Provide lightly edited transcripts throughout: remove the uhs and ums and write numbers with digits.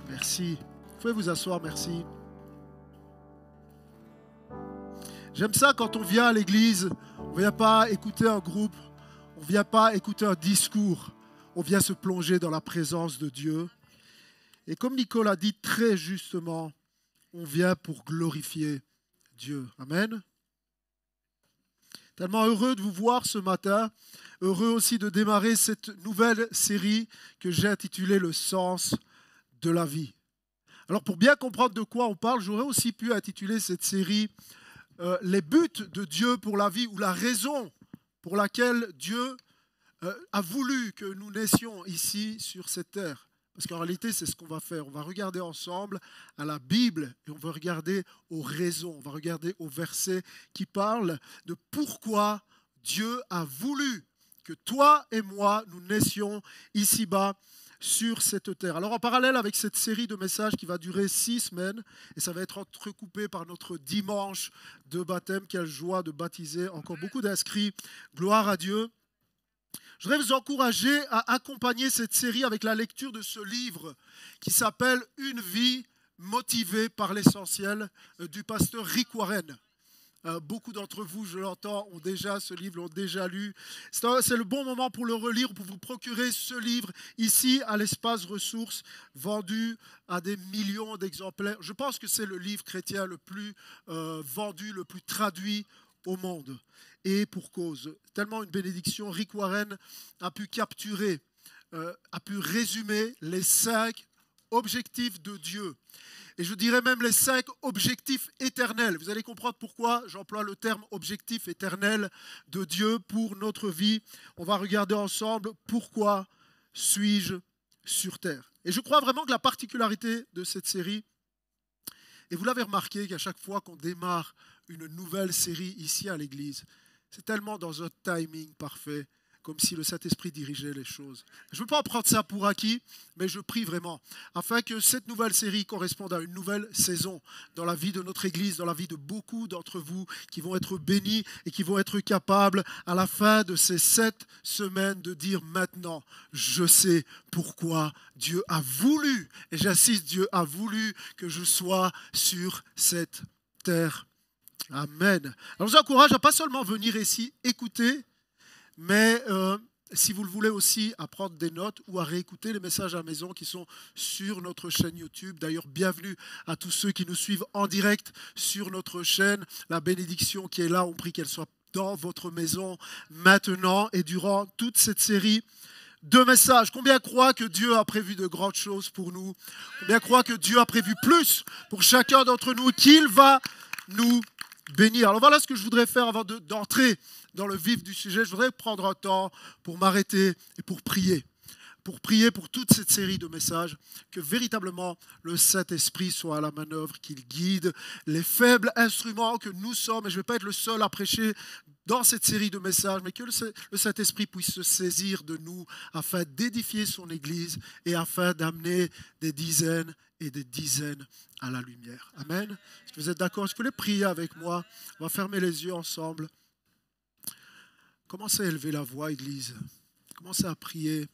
Merci. Vous pouvez vous asseoir, merci. J'aime ça quand on vient à l'église, on ne vient pas écouter un groupe, on ne vient pas écouter un discours, on vient se plonger dans la présence de Dieu. Et comme Nicole a dit très justement, on vient pour glorifier Dieu. Amen. Tellement heureux de vous voir ce matin, heureux aussi de démarrer cette nouvelle série que j'ai intitulée « Le sens de la vie ». Alors pour bien comprendre de quoi on parle, j'aurais aussi pu intituler cette série les buts de Dieu pour la vie ou la raison pour laquelle Dieu a voulu que nous naissions ici sur cette terre. Parce qu'en réalité, c'est ce qu'on va faire. On va regarder ensemble à la Bible et on va regarder aux raisons, on va regarder aux versets qui parlent de pourquoi Dieu a voulu que toi et moi, nous naissions ici-bas sur cette terre. Alors en parallèle avec cette série de messages qui va durer 6 semaines, et ça va être entrecoupé par notre dimanche de baptême, quelle joie de baptiser encore beaucoup d'inscrits, gloire à Dieu. Je voudrais vous encourager à accompagner cette série avec la lecture de ce livre qui s'appelle « Une vie motivée par l'essentiel » du pasteur Rick Warren. Beaucoup d'entre vous, je l'entends, ont déjà ce livre, l'ont déjà lu. C'est le bon moment pour le relire, pour vous procurer ce livre ici à l'espace ressources, vendu à des millions d'exemplaires. Je pense que c'est le livre chrétien le plus vendu, le plus traduit au monde. Et pour cause, tellement une bénédiction, Rick Warren a pu capturer, a pu résumer les 5 objectifs de Dieu. Et je dirais même les 5 objectifs éternels. Vous allez comprendre pourquoi j'emploie le terme objectif éternel de Dieu pour notre vie. On va regarder ensemble pourquoi suis-je sur terre. Et je crois vraiment que la particularité de cette série, et vous l'avez remarqué qu'à chaque fois qu'on démarre une nouvelle série ici à l'église, c'est tellement dans un timing parfait, comme si le Saint-Esprit dirigeait les choses. Je ne veux pas en prendre ça pour acquis, mais je prie vraiment, afin que cette nouvelle série corresponde à une nouvelle saison dans la vie de notre Église, dans la vie de beaucoup d'entre vous qui vont être bénis et qui vont être capables, à la fin de ces 7 semaines, de dire maintenant, je sais pourquoi Dieu a voulu, et j'insiste, Dieu a voulu que je sois sur cette terre. Amen. Alors je vous encourage à pas seulement venir ici écouter, mais si vous le voulez aussi, à prendre des notes ou à réécouter les messages à la maison qui sont sur notre chaîne YouTube. D'ailleurs, bienvenue à tous ceux qui nous suivent en direct sur notre chaîne. La bénédiction qui est là, on prie qu'elle soit dans votre maison maintenant et durant toute cette série de messages. Combien croient que Dieu a prévu de grandes choses pour nous? Combien croient que Dieu a prévu plus pour chacun d'entre nous, qu'il va nous bénir? Alors voilà ce que je voudrais faire avant d'entrer dans le vif du sujet. Je voudrais prendre un temps pour m'arrêter et pour prier pour toute cette série de messages, que véritablement le Saint-Esprit soit à la manœuvre, qu'il guide les faibles instruments que nous sommes. Et je ne vais pas être le seul à prêcher dans cette série de messages, mais que le Saint-Esprit puisse se saisir de nous afin d'édifier son Église et afin d'amener des dizaines et des dizaines à la lumière. Amen. Est-ce que vous êtes d'accord? Est-ce que vous voulez prier avec moi? On va fermer les yeux ensemble. Commencez à élever la voix, Église. Commencez à prier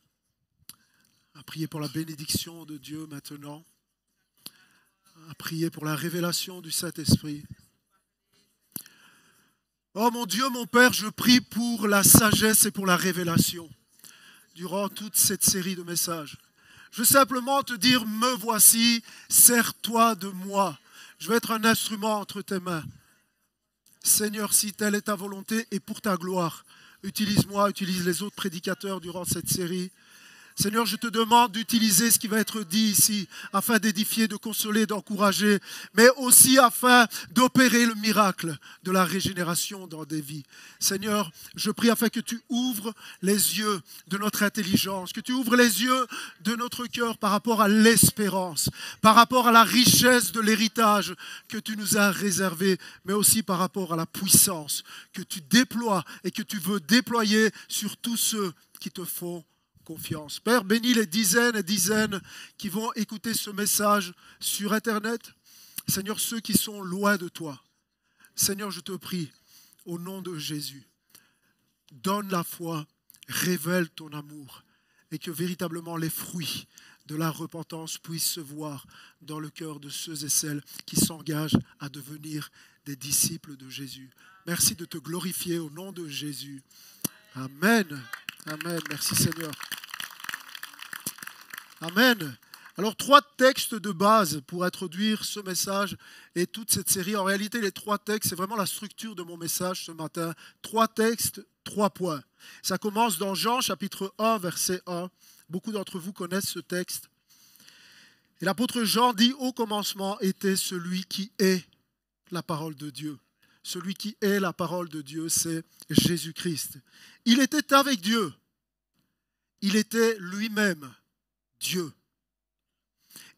pour la bénédiction de Dieu maintenant, à prier pour la révélation du Saint-Esprit. Oh mon Dieu, mon Père, je prie pour la sagesse et pour la révélation durant toute cette série de messages. Je veux simplement te dire, me voici, sers-toi de moi. Je veux être un instrument entre tes mains. Seigneur, si telle est ta volonté et pour ta gloire, utilise-moi, utilise les autres prédicateurs durant cette série. Seigneur, je te demande d'utiliser ce qui va être dit ici afin d'édifier, de consoler, d'encourager, mais aussi afin d'opérer le miracle de la régénération dans des vies. Seigneur, je prie afin que tu ouvres les yeux de notre intelligence, que tu ouvres les yeux de notre cœur par rapport à l'espérance, par rapport à la richesse de l'héritage que tu nous as réservé, mais aussi par rapport à la puissance que tu déploies et que tu veux déployer sur tous ceux qui te font confiance. Père, bénis les dizaines et dizaines qui vont écouter ce message sur Internet. Seigneur, ceux qui sont loin de toi. Seigneur, je te prie, au nom de Jésus, donne la foi, révèle ton amour et que véritablement les fruits de la repentance puissent se voir dans le cœur de ceux et celles qui s'engagent à devenir des disciples de Jésus. Merci de te glorifier au nom de Jésus. Amen. Amen. Merci Seigneur. Amen. Alors, 3 textes de base pour introduire ce message et toute cette série. En réalité, les 3 textes, c'est vraiment la structure de mon message ce matin. 3 textes, 3 points. Ça commence dans Jean, chapitre 1, verset 1. Beaucoup d'entre vous connaissent ce texte. Et l'apôtre Jean dit, au commencement était celui qui est la parole de Dieu. Celui qui est la parole de Dieu, c'est Jésus-Christ. Il était avec Dieu. Il était lui-même Dieu.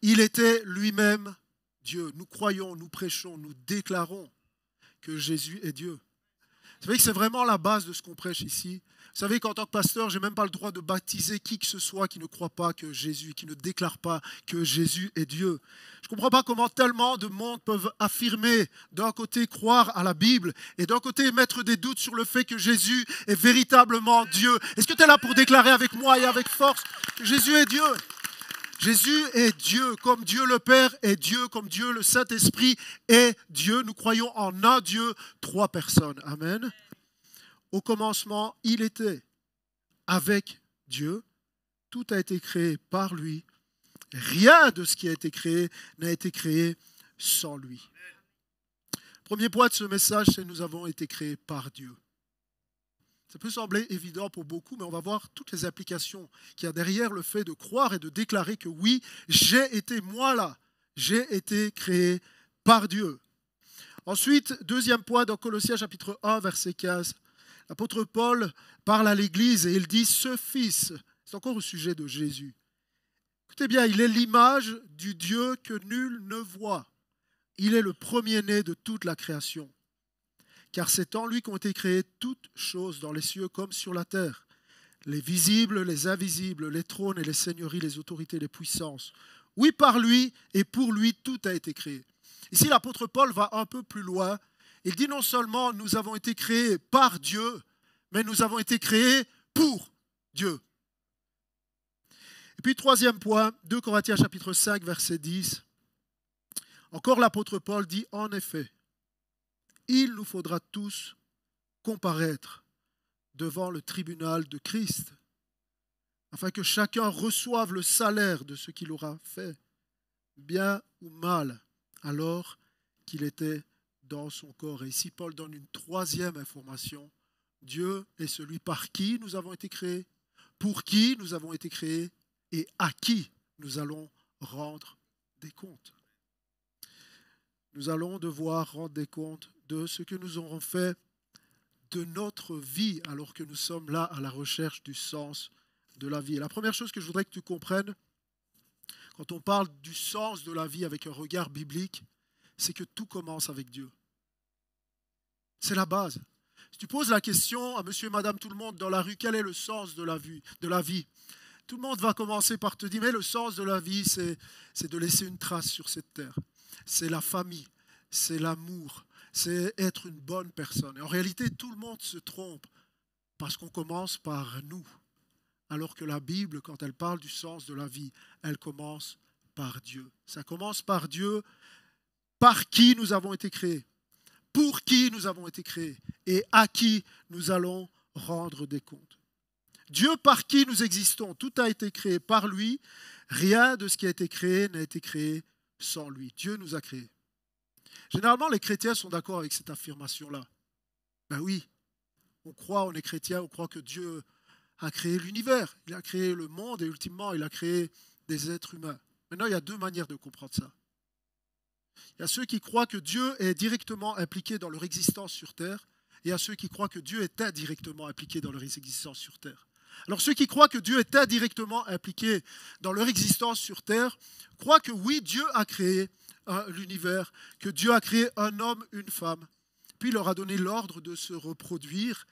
Il était lui-même Dieu. Nous croyons, nous prêchons, nous déclarons que Jésus est Dieu. Vous savez que c'est vraiment la base de ce qu'on prêche ici. Vous savez qu'en tant que pasteur, je n'ai même pas le droit de baptiser qui que ce soit qui ne croit pas que Jésus, qui ne déclare pas que Jésus est Dieu. Je ne comprends pas comment tellement de monde peuvent affirmer, d'un côté croire à la Bible et d'un côté mettre des doutes sur le fait que Jésus est véritablement Dieu. Est-ce que tu es là pour déclarer avec moi et avec force que Jésus est Dieu ? Jésus est Dieu, comme Dieu le Père est Dieu, comme Dieu le Saint-Esprit est Dieu. Nous croyons en un Dieu, 3 personnes. Amen. Au commencement, il était avec Dieu. Tout a été créé par lui. Rien de ce qui a été créé n'a été créé sans lui. Premier point de ce message, c'est que nous avons été créés par Dieu. Ça peut sembler évident pour beaucoup, mais on va voir toutes les implications qu'il y a derrière le fait de croire et de déclarer que oui, j'ai été moi là, j'ai été créé par Dieu. Ensuite, deuxième point, dans Colossiens chapitre 1, verset 15, l'apôtre Paul parle à l'Église et il dit « Ce Fils », c'est encore au sujet de Jésus. Écoutez bien, il est l'image du Dieu que nul ne voit. Il est le premier-né de toute la création. Car c'est en lui qu'ont été créées toutes choses dans les cieux comme sur la terre, les visibles, les invisibles, les trônes et les seigneuries, les autorités, les puissances. Oui, par lui et pour lui, tout a été créé. Ici, l'apôtre Paul va un peu plus loin. Il dit non seulement nous avons été créés par Dieu, mais nous avons été créés pour Dieu. Et puis, troisième point, 2 Corinthiens chapitre 5, verset 10. Encore l'apôtre Paul dit, en effet, il nous faudra tous comparaître devant le tribunal de Christ, afin que chacun reçoive le salaire de ce qu'il aura fait, bien ou mal, alors qu'il était dans son corps. Et ici, Paul donne une troisième information. Dieu est celui par qui nous avons été créés, pour qui nous avons été créés et à qui nous allons rendre des comptes. Nous allons devoir rendre des comptes de ce que nous aurons fait de notre vie alors que nous sommes là à la recherche du sens de la vie. Et la première chose que je voudrais que tu comprennes, quand on parle du sens de la vie avec un regard biblique, c'est que tout commence avec Dieu. C'est la base. Si tu poses la question à monsieur et madame tout le monde dans la rue, quel est le sens de la vie, tout le monde va commencer par te dire, mais le sens de la vie, c'est de laisser une trace sur cette terre. C'est la famille, c'est l'amour, c'est être une bonne personne. Et en réalité, tout le monde se trompe parce qu'on commence par nous. Alors que la Bible, quand elle parle du sens de la vie, elle commence par Dieu. Ça commence par Dieu, par qui nous avons été créés, pour qui nous avons été créés et à qui nous allons rendre des comptes. Dieu par qui nous existons, tout a été créé par lui. Rien de ce qui a été créé n'a été créé sans lui. Dieu nous a créés. Généralement, les chrétiens sont d'accord avec cette affirmation-là. Ben oui, on croit, on est chrétien, on croit que Dieu a créé l'univers, il a créé le monde et ultimement, il a créé des êtres humains. Maintenant, il y a 2 manières de comprendre ça. Il y a ceux qui croient que Dieu est directement impliqué dans leur existence sur terre et il y a ceux qui croient que Dieu est indirectement impliqué dans leur existence sur terre. Alors ceux qui croient que Dieu est indirectement impliqué dans leur existence sur terre croient que oui, Dieu a créé l'univers, que Dieu a créé un homme, une femme, puis il leur a donné l'ordre de se reproduire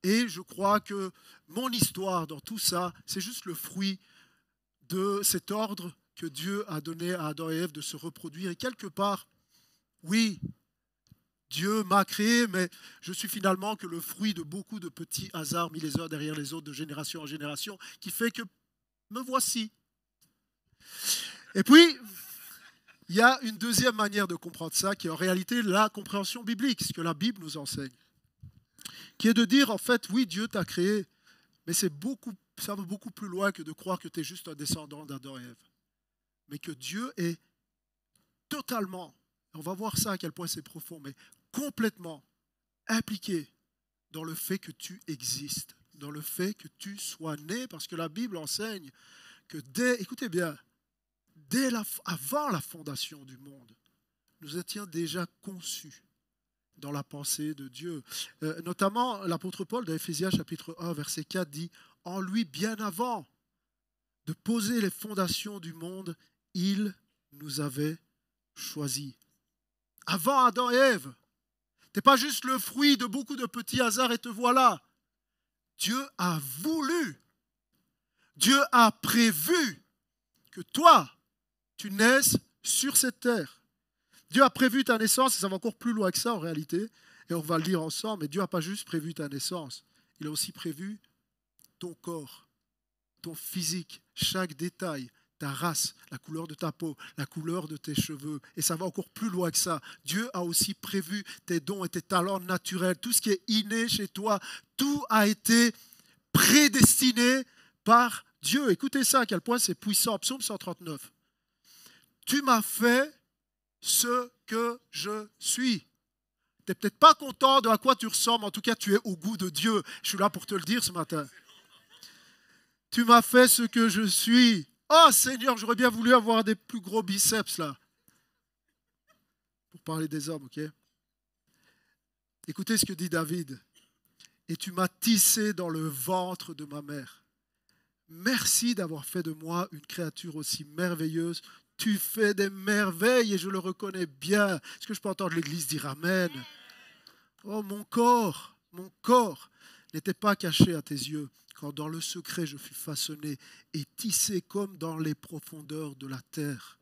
Et je crois que mon histoire dans tout ça, c'est juste le fruit de cet ordre que Dieu a donné à Adam et Ève de se reproduire. Et quelque part, oui, Dieu m'a créé, mais je suis finalement que le fruit de beaucoup de petits hasards mis les uns derrière les autres de génération en génération, qui fait que me voici. Et puis, il y a une deuxième manière de comprendre ça, qui est en réalité la compréhension biblique, ce que la Bible nous enseigne, qui est de dire, en fait, oui, Dieu t'a créé, mais ça va beaucoup plus loin que de croire que tu es juste un descendant d'Adam et Ève, mais que Dieu est totalement, on va voir ça à quel point c'est profond, mais complètement impliqué dans le fait que tu existes, dans le fait que tu sois né, parce que la Bible enseigne que écoutez bien, avant la fondation du monde, nous étions déjà conçus dans la pensée de Dieu. Notamment, l'apôtre Paul, dans Éphésiens chapitre 1, verset 4, dit « En lui, bien avant de poser les fondations du monde, il nous avait choisis. » Avant Adam et Ève, tu n'es pas juste le fruit de beaucoup de petits hasards et te voilà. Dieu a voulu, Dieu a prévu que toi, tu naisses sur cette terre. Dieu a prévu ta naissance, et ça va encore plus loin que ça en réalité, et on va le lire ensemble, mais Dieu n'a pas juste prévu ta naissance, il a aussi prévu ton corps, ton physique, chaque détail, ta race, la couleur de ta peau, la couleur de tes cheveux, et ça va encore plus loin que ça. Dieu a aussi prévu tes dons et tes talents naturels, tout ce qui est inné chez toi, tout a été prédestiné par Dieu. Écoutez ça, à quel point c'est puissant. Psaume 139. Tu m'as fait ce que je suis. Tu n'es peut-être pas content de à quoi tu ressembles, en tout cas tu es au goût de Dieu. Je suis là pour te le dire ce matin. Tu m'as fait ce que je suis. Oh Seigneur, j'aurais bien voulu avoir des plus gros biceps là. Pour parler des hommes, ok? Écoutez ce que dit David. Et tu m'as tissé dans le ventre de ma mère. Merci d'avoir fait de moi une créature aussi merveilleuse. Tu fais des merveilles et je le reconnais bien. Est-ce que je peux entendre l'Église dire Amen? Oh, mon corps n'était pas caché à tes yeux quand dans le secret je fus façonné et tissé comme dans les profondeurs de la terre.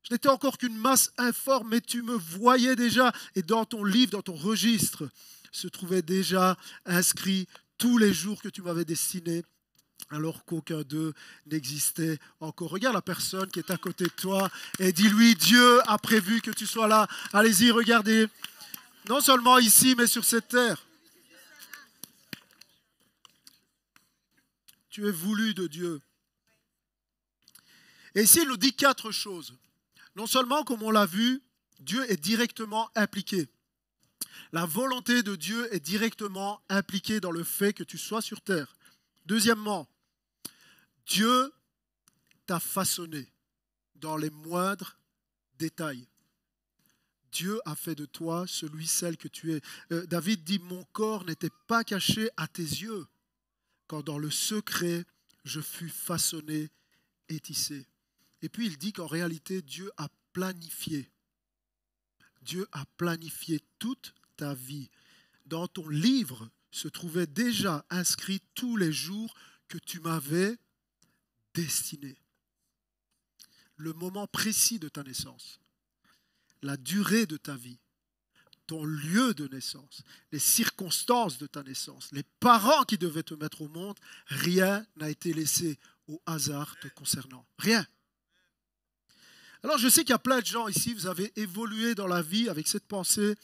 Je n'étais encore qu'une masse informe, mais tu me voyais déjà. Et dans ton livre, dans ton registre, se trouvaient déjà inscrits tous les jours que tu m'avais destinés, alors qu'aucun d'eux n'existait encore. Regarde la personne qui est à côté de toi et dis-lui, Dieu a prévu que tu sois là. Allez-y, regardez. Non seulement ici, mais sur cette terre. Tu es voulu de Dieu. Et ici, il nous dit 4 choses. Non seulement, comme on l'a vu, Dieu est directement impliqué. La volonté de Dieu est directement impliquée dans le fait que tu sois sur terre. Deuxièmement, Dieu t'a façonné dans les moindres détails. Dieu a fait de toi celle que tu es. David dit, mon corps n'était pas caché à tes yeux, quand dans le secret je fus façonné et tissé. Et puis il dit qu'en réalité, Dieu a planifié. Dieu a planifié toute ta vie. Dans ton livre se trouvaient déjà inscrits tous les jours que tu m'avais destinés. Le moment précis de ta naissance, la durée de ta vie, ton lieu de naissance, les circonstances de ta naissance, les parents qui devaient te mettre au monde, rien n'a été laissé au hasard te concernant. Rien. Alors je sais qu'il y a plein de gens ici, vous avez évolué dans la vie avec cette pensée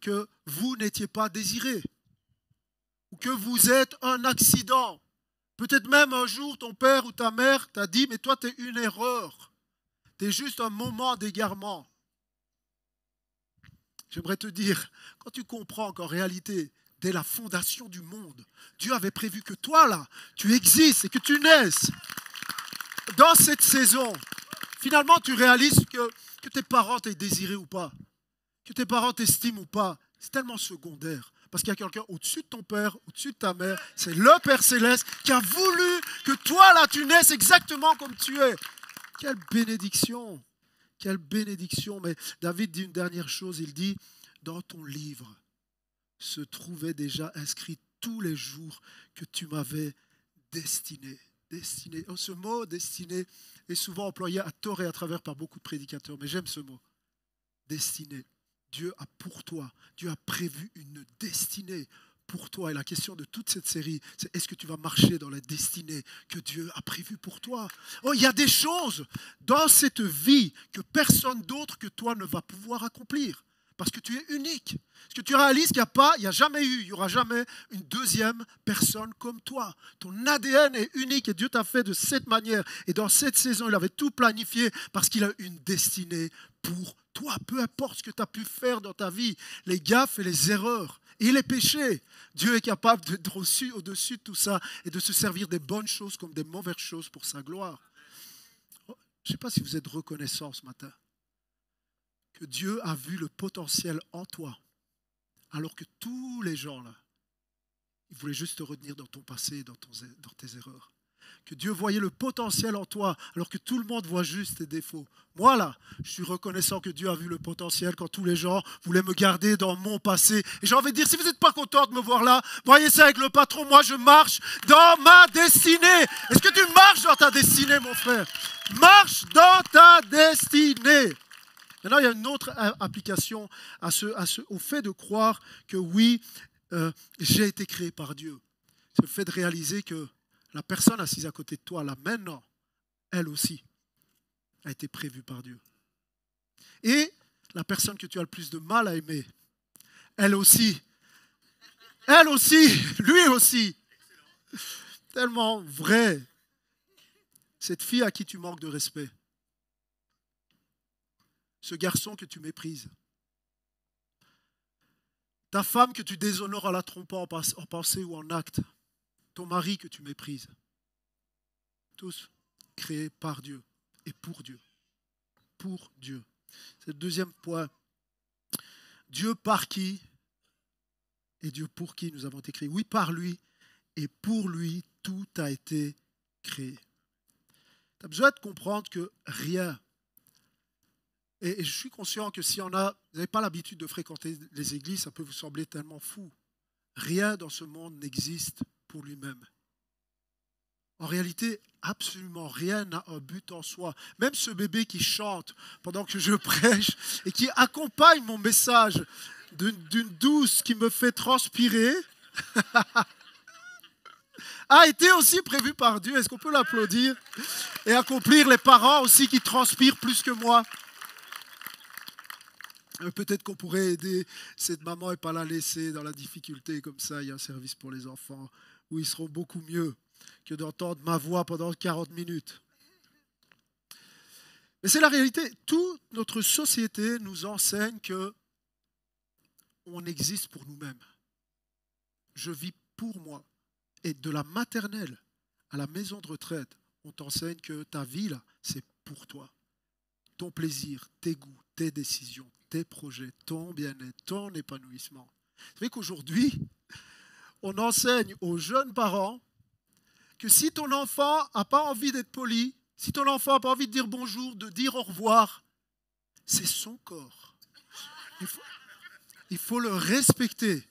que vous n'étiez pas désiré, ou que vous êtes un accident. Peut-être même un jour ton père ou ta mère t'a dit, mais toi tu es une erreur, tu es juste un moment d'égarement. J'aimerais te dire, quand tu comprends qu'en réalité, dès la fondation du monde, Dieu avait prévu que toi là, tu existes et que tu naisses dans cette saison, finalement tu réalises que tes parents t'aient désiré ou pas, que tes parents t'estiment ou pas, c'est tellement secondaire. Parce qu'il y a quelqu'un au-dessus de ton père, au-dessus de ta mère, c'est le Père Céleste qui a voulu que toi là, tu naisses exactement comme tu es. Quelle bénédiction! Quelle bénédiction. Mais David dit une dernière chose, il dit, dans ton livre se trouvaient déjà inscrits tous les jours que tu m'avais destiné. Destiné. Oh, ce mot destiné est souvent employé à tort et à travers par beaucoup de prédicateurs, mais j'aime ce mot. Destiné. Dieu a pour toi, Dieu a prévu une destinée pour toi. Et la question de toute cette série, c'est est-ce que tu vas marcher dans la destinée que Dieu a prévue pour toi? Oh, il y a des choses dans cette vie que personne d'autre que toi ne va pouvoir accomplir. Parce que tu es unique. Parce que tu réalises qu'il n'y a jamais eu, il n'y aura jamais une deuxième personne comme toi. Ton ADN est unique et Dieu t'a fait de cette manière. Et dans cette saison, il avait tout planifié parce qu'il a une destinée pour toi. Peu importe ce que tu as pu faire dans ta vie, les gaffes et les erreurs et les péchés, Dieu est capable d'être au-dessus de tout ça et de se servir des bonnes choses comme des mauvaises choses pour sa gloire. Je ne sais pas si vous êtes reconnaissant ce matin. Que Dieu a vu le potentiel en toi, alors que tous les gens là, ils voulaient juste te retenir dans ton passé, dans tes erreurs. Que Dieu voyait le potentiel en toi, alors que tout le monde voit juste tes défauts. Moi là, je suis reconnaissant que Dieu a vu le potentiel quand tous les gens voulaient me garder dans mon passé. Et j'ai envie de dire, si vous n'êtes pas content de me voir là, voyez ça avec le patron, moi je marche dans ma destinée. Est-ce que tu marches dans ta destinée, mon frère? Marche dans ta destinée. Maintenant, il y a une autre application au fait de croire que oui, j'ai été créé par Dieu. C'est le fait de réaliser que la personne assise à côté de toi, là maintenant, elle aussi, a été prévue par Dieu. Et la personne que tu as le plus de mal à aimer, elle aussi, lui aussi. Tellement vrai. Cette fille à qui tu manques de respect. Ce garçon que tu méprises, ta femme que tu déshonores en la trompant en pensée ou en acte, ton mari que tu méprises, tous créés par Dieu et pour Dieu. Pour Dieu. C'est le deuxième point. Dieu par qui et Dieu pour qui nous avons été créés. Oui, par lui et pour lui, tout a été créé. Tu as besoin de comprendre que rien. Et je suis conscient que si vous n'avez pas l'habitude de fréquenter les églises, ça peut vous sembler tellement fou. Rien dans ce monde n'existe pour lui-même. En réalité, absolument rien n'a un but en soi. Même ce bébé qui chante pendant que je prêche et qui accompagne mon message d'une douce qui me fait transpirer, a été aussi prévu par Dieu. Est-ce qu'on peut l'applaudir? Et accomplir les parents aussi qui transpirent plus que moi. Peut-être qu'on pourrait aider cette maman et pas la laisser dans la difficulté. Comme ça, il y a un service pour les enfants où ils seront beaucoup mieux que d'entendre ma voix pendant 40 minutes. Mais c'est la réalité. Toute notre société nous enseigne que on existe pour nous-mêmes. Je vis pour moi. Et de la maternelle à la maison de retraite, on t'enseigne que ta vie, là, c'est pour toi. Ton plaisir, tes goûts, tes décisions, tes projets, ton bien-être, ton épanouissement. Vous savez qu'aujourd'hui, on enseigne aux jeunes parents que si ton enfant n'a pas envie d'être poli, si ton enfant n'a pas envie de dire bonjour, de dire au revoir, c'est son corps. Il faut le respecter.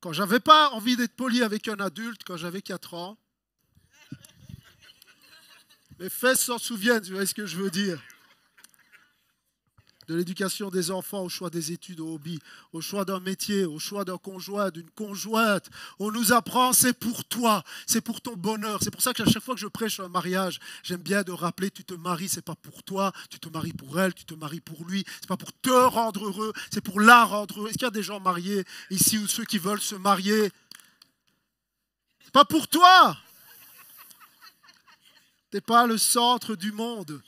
Quand je n'avais pas envie d'être poli avec un adulte, quand j'avais 4 ans, mes fesses s'en souviennent, vous voyez ce que je veux dire. De l'éducation des enfants, au choix des études, au hobby, au choix d'un métier, au choix d'un conjoint, d'une conjointe. On nous apprend, c'est pour toi, c'est pour ton bonheur. C'est pour ça qu'à chaque fois que je prêche un mariage, j'aime bien de rappeler, tu te maries, c'est pas pour toi, tu te maries pour elle, tu te maries pour lui. C'est pas pour te rendre heureux, c'est pour la rendre heureux. Est-ce qu'il y a des gens mariés ici ou ceux qui veulent se marier? C'est pas pour toi. T'es pas le centre du monde.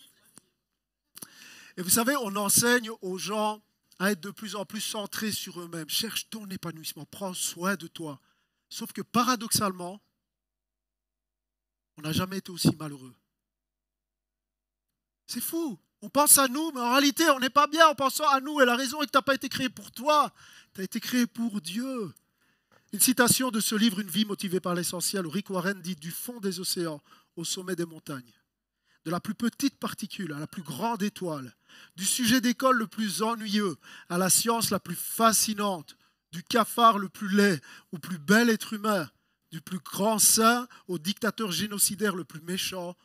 Et vous savez, on enseigne aux gens à être de plus en plus centrés sur eux-mêmes. Cherche ton épanouissement, prends soin de toi. Sauf que paradoxalement, on n'a jamais été aussi malheureux. C'est fou. On pense à nous, mais en réalité, on n'est pas bien en pensant à nous. Et la raison est que tu n'as pas été créé pour toi. Tu as été créé pour Dieu. Une citation de ce livre, Une vie motivée par l'essentiel, où Rick Warren dit « Du fond des océans au sommet des montagnes, de la plus petite particule à la plus grande étoile, du sujet d'école le plus ennuyeux à la science la plus fascinante, du cafard le plus laid au plus bel être humain, du plus grand saint au dictateur génocidaire le plus méchant,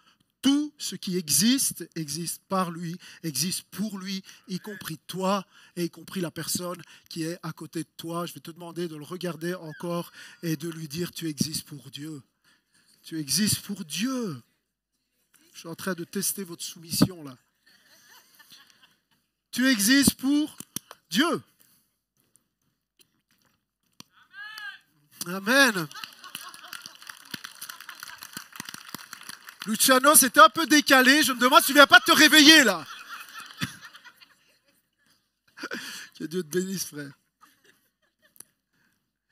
tout ce qui existe, existe par lui, existe pour lui, y compris toi et y compris la personne qui est à côté de toi. Je vais te demander de le regarder encore et de lui dire, tu existes pour Dieu. Tu existes pour Dieu. Je suis en train de tester votre soumission là. Tu existes pour Dieu. Amen. Luciano, c'était un peu décalé. Je me demande si tu ne viens pas de te réveiller là. Que Dieu te bénisse, frère.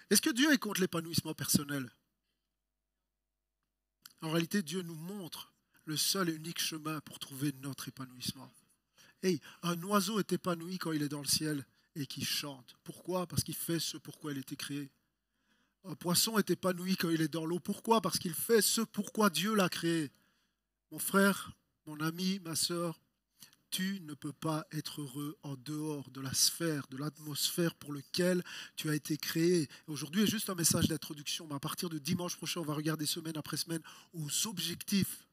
Est-ce que Dieu est contre l'épanouissement personnel? En réalité, Dieu nous montre le seul et unique chemin pour trouver notre épanouissement. Hey, un oiseau est épanoui quand il est dans le ciel et qu'il chante. Pourquoi? Parce qu'il fait ce pourquoi il a été créé. Un poisson est épanoui quand il est dans l'eau. Pourquoi? Parce qu'il fait ce pourquoi Dieu l'a créé. Mon frère, mon ami, ma sœur, tu ne peux pas être heureux en dehors de la sphère, de l'atmosphère pour laquelle tu as été créé. Aujourd'hui est juste un message d'introduction, mais à partir de dimanche prochain, on va regarder semaine après semaine aux objectifs,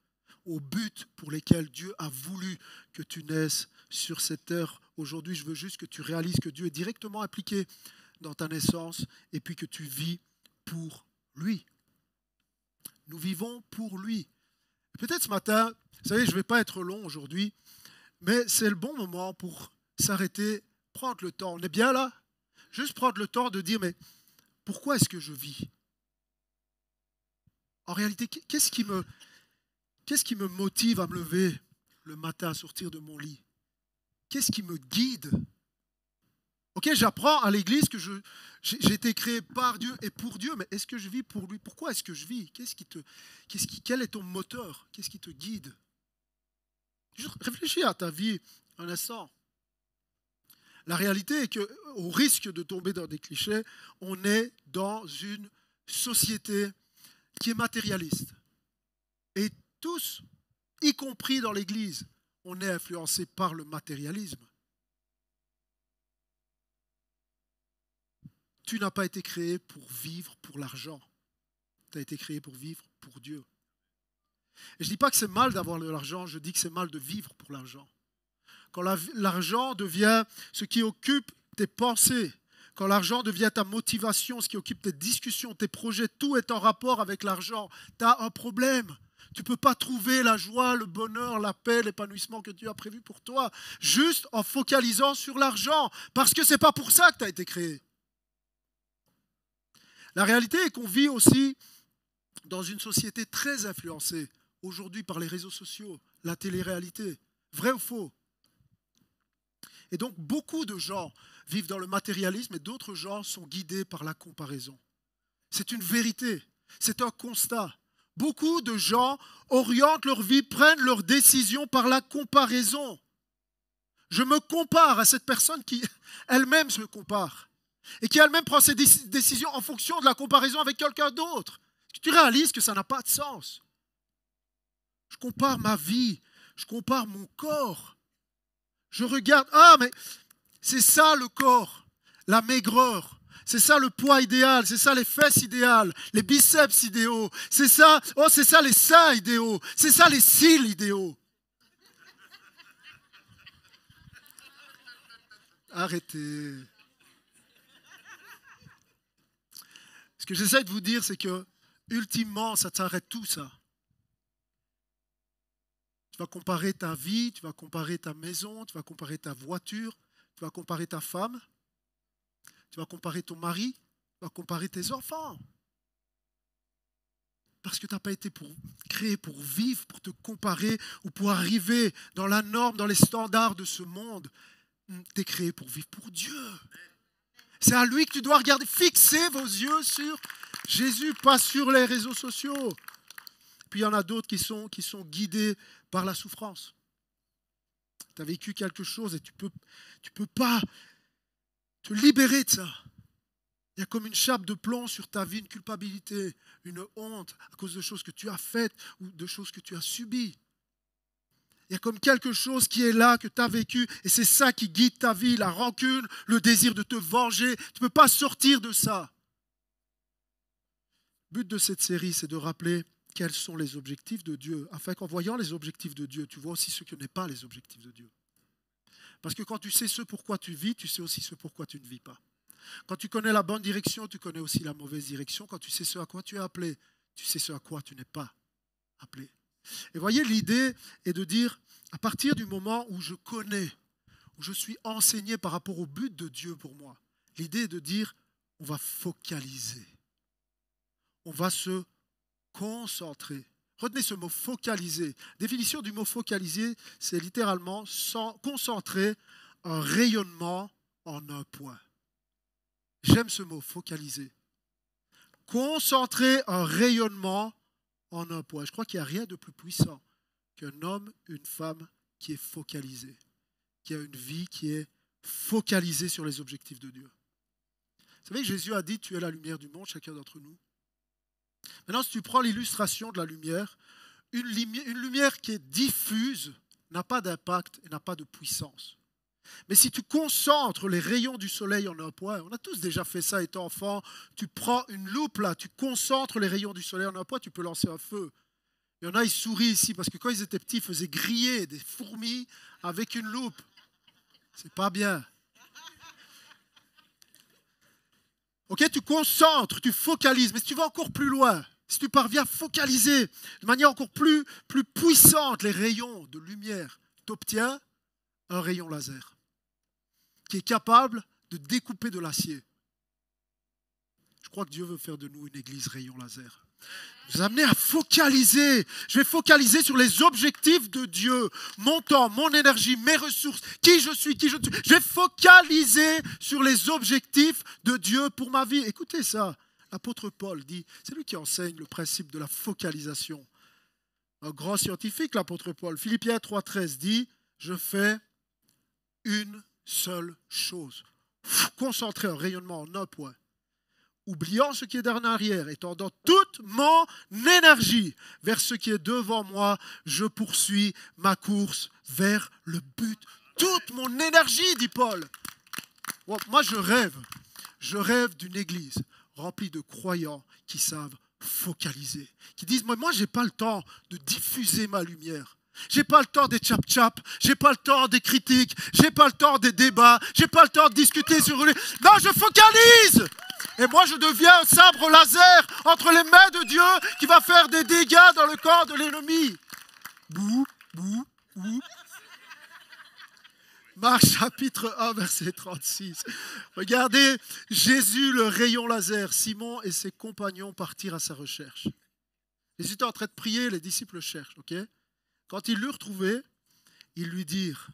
aux buts pour lesquels Dieu a voulu que tu naisses sur cette terre. Aujourd'hui, je veux juste que tu réalises que Dieu est directement impliqué dans ta naissance et puis que tu vis pour lui. Nous vivons pour lui. Peut-être ce matin, vous savez, je ne vais pas être long aujourd'hui, mais c'est le bon moment pour s'arrêter, prendre le temps. On est bien là? Juste prendre le temps de dire, mais pourquoi est-ce que je vis? En réalité, qu'est-ce qui me motive à me lever le matin, à sortir de mon lit? Qu'est-ce qui me guide? Ok, j'apprends à l'église que j'ai été créé par Dieu et pour Dieu, mais est-ce que je vis pour lui? Pourquoi est-ce que je vis? Quel est ton moteur? Qu'est-ce qui te guide? Juste réfléchis à ta vie un instant. La réalité est qu'au risque de tomber dans des clichés, on est dans une société qui est matérialiste. Et tous, y compris dans l'église, on est influencé par le matérialisme. Tu n'as pas été créé pour vivre pour l'argent. Tu as été créé pour vivre pour Dieu. Et je ne dis pas que c'est mal d'avoir de l'argent, je dis que c'est mal de vivre pour l'argent. Quand l'argent devient ce qui occupe tes pensées, quand l'argent devient ta motivation, ce qui occupe tes discussions, tes projets, tout est en rapport avec l'argent, tu as un problème. Tu ne peux pas trouver la joie, le bonheur, la paix, l'épanouissement que Dieu a prévu pour toi, juste en focalisant sur l'argent, parce que ce n'est pas pour ça que tu as été créé. La réalité est qu'on vit aussi dans une société très influencée aujourd'hui par les réseaux sociaux, la télé-réalité. Vrai ou faux? Et donc beaucoup de gens vivent dans le matérialisme et d'autres gens sont guidés par la comparaison. C'est une vérité, c'est un constat. Beaucoup de gens orientent leur vie, prennent leurs décisions par la comparaison. Je me compare à cette personne qui elle-même se compare. Et qui elle-même prend ses décisions en fonction de la comparaison avec quelqu'un d'autre. Tu réalises que ça n'a pas de sens. Je compare ma vie, je compare mon corps. Je regarde, mais c'est ça le corps, la maigreur. C'est ça le poids idéal, c'est ça les fesses idéales, les biceps idéaux. C'est ça, c'est ça les seins idéaux, c'est ça les cils idéaux. Arrêtez. Ce que j'essaie de vous dire, c'est que, ultimement, ça s'arrête tout ça. Tu vas comparer ta vie, tu vas comparer ta maison, tu vas comparer ta voiture, tu vas comparer ta femme, tu vas comparer ton mari, tu vas comparer tes enfants. Parce que tu n'as pas été créé pour vivre, pour te comparer ou pour arriver dans la norme, dans les standards de ce monde. Tu es créé pour vivre pour Dieu. C'est à lui que tu dois regarder. Fixez vos yeux sur Jésus, pas sur les réseaux sociaux. Puis il y en a d'autres qui sont guidés par la souffrance. Tu as vécu quelque chose et tu peux pas te libérer de ça. Il y a comme une chape de plomb sur ta vie, une culpabilité, une honte à cause de choses que tu as faites ou de choses que tu as subies. Il y a comme quelque chose qui est là, que tu as vécu, et c'est ça qui guide ta vie, la rancune, le désir de te venger. Tu ne peux pas sortir de ça. Le but de cette série, c'est de rappeler quels sont les objectifs de Dieu, afin qu'en voyant les objectifs de Dieu, tu vois aussi ce que n'est pas les objectifs de Dieu. Parce que quand tu sais ce pourquoi tu vis, tu sais aussi ce pourquoi tu ne vis pas. Quand tu connais la bonne direction, tu connais aussi la mauvaise direction. Quand tu sais ce à quoi tu es appelé, tu sais ce à quoi tu n'es pas appelé. Et voyez, l'idée est de dire, à partir du moment où je connais, où je suis enseigné par rapport au but de Dieu pour moi, l'idée est de dire, on va focaliser. On va se concentrer. Retenez ce mot focaliser. Définition du mot focaliser, c'est littéralement concentrer un rayonnement en un point. J'aime ce mot focaliser. Concentrer un rayonnement en un point. Je crois qu'il n'y a rien de plus puissant qu'un homme, une femme qui est focalisé, qui a une vie qui est focalisée sur les objectifs de Dieu. Vous savez que Jésus a dit, tu es la lumière du monde, chacun d'entre nous. Maintenant, si tu prends l'illustration de la lumière, une lumière qui est diffuse n'a pas d'impact et n'a pas de puissance. Mais si tu concentres les rayons du soleil en un point, on a tous déjà fait ça étant enfant, tu prends une loupe là, tu concentres les rayons du soleil en un point, tu peux lancer un feu. Il y en a, ils sourient ici parce que quand ils étaient petits, ils faisaient griller des fourmis avec une loupe. C'est pas bien. Ok, tu concentres, tu focalises, mais si tu vas encore plus loin, si tu parviens à focaliser de manière encore plus puissante les rayons de lumière, tu obtiens un rayon laser qui est capable de découper de l'acier. Je crois que Dieu veut faire de nous une église rayon laser. Vous amener à focaliser. Je vais focaliser sur les objectifs de Dieu. Mon temps, mon énergie, mes ressources, qui je suis. Je vais focaliser sur les objectifs de Dieu pour ma vie. Écoutez ça. L'apôtre Paul dit, c'est lui qui enseigne le principe de la focalisation. Un grand scientifique, l'apôtre Paul. Philippiens 3,13 dit, je fais une seule chose. Concentrer un rayonnement en un point. Oubliant ce qui est en arrière et tendant toute mon énergie vers ce qui est devant moi, je poursuis ma course vers le but. Toute mon énergie, dit Paul. Moi, je rêve d'une église remplie de croyants qui savent focaliser, qui disent, moi, je n'ai pas le temps de diffuser ma lumière. J'ai pas le temps des tchap-tchap, j'ai pas le temps des critiques, j'ai pas le temps des débats, j'ai pas le temps de discuter sur lui. Non, je focalise! Et moi, je deviens un sabre laser entre les mains de Dieu qui va faire des dégâts dans le corps de l'ennemi. Bouh, bouh, bouh. Marc chapitre 1, verset 36. Regardez, Jésus, le rayon laser. Simon et ses compagnons partirent à sa recherche. Jésus était en train de prier, les disciples cherchent, ok? Quand ils l'eurent retrouvé, ils lui dirent,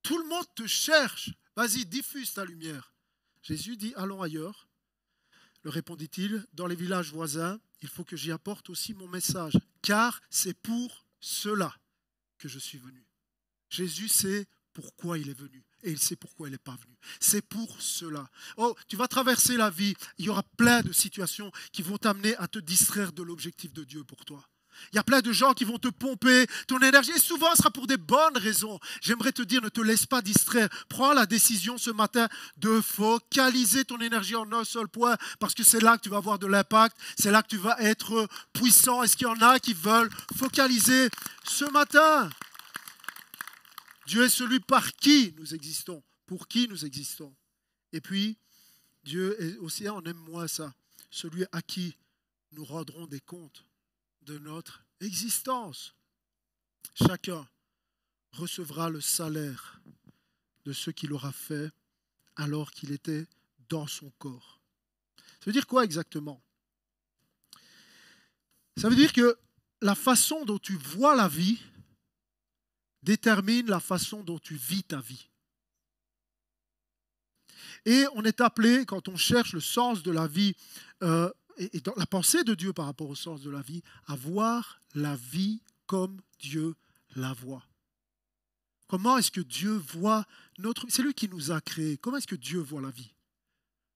tout le monde te cherche, vas-y, diffuse ta lumière. Jésus dit, allons ailleurs. Le répondit-il, dans les villages voisins, il faut que j'y apporte aussi mon message, car c'est pour cela que je suis venu. Jésus sait pourquoi il est venu et il sait pourquoi il n'est pas venu. C'est pour cela. Oh, tu vas traverser la vie, il y aura plein de situations qui vont t'amener à te distraire de l'objectif de Dieu pour toi. Il y a plein de gens qui vont te pomper ton énergie et souvent ce sera pour des bonnes raisons. J'aimerais te dire, ne te laisse pas distraire. Prends la décision ce matin de focaliser ton énergie en un seul point parce que c'est là que tu vas avoir de l'impact, c'est là que tu vas être puissant. Est-ce qu'il y en a qui veulent focaliser ce matin? Dieu est celui par qui nous existons, pour qui nous existons. Et puis, Dieu est aussi, on aime moins ça, celui à qui nous rendrons des comptes de notre existence. Chacun recevra le salaire de ce qu'il aura fait alors qu'il était dans son corps. Ça veut dire quoi exactement? Ça veut dire que la façon dont tu vois la vie détermine la façon dont tu vis ta vie. Et on est appelé, quand on cherche le sens de la vie, et dans la pensée de Dieu par rapport au sens de la vie, à voir la vie comme Dieu la voit. Comment est-ce que Dieu voit notre vie? C'est lui qui nous a créés. Comment est-ce que Dieu voit la vie?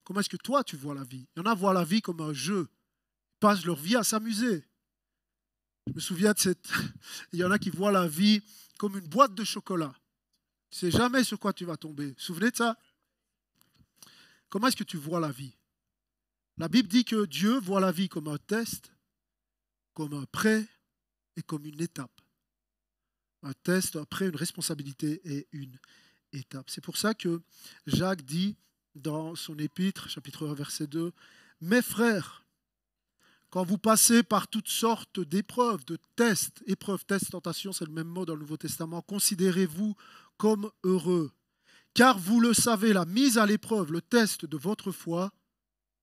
Comment est-ce que toi tu vois la vie? Il y en a qui voient la vie comme un jeu. Ils passent leur vie à s'amuser. Je me souviens il y en a qui voient la vie comme une boîte de chocolat. Tu ne sais jamais sur quoi tu vas tomber. Vous vous souvenez de ça? Comment est-ce que tu vois la vie? La Bible dit que Dieu voit la vie comme un test, comme un prêt et comme une étape. Un test, un prêt, une responsabilité et une étape. C'est pour ça que Jacques dit dans son épître, chapitre 1, verset 2, « Mes frères, quand vous passez par toutes sortes d'épreuves, de tests, épreuves, tests, tentations, c'est le même mot dans le Nouveau Testament, considérez-vous comme heureux, car vous le savez, la mise à l'épreuve, le test de votre foi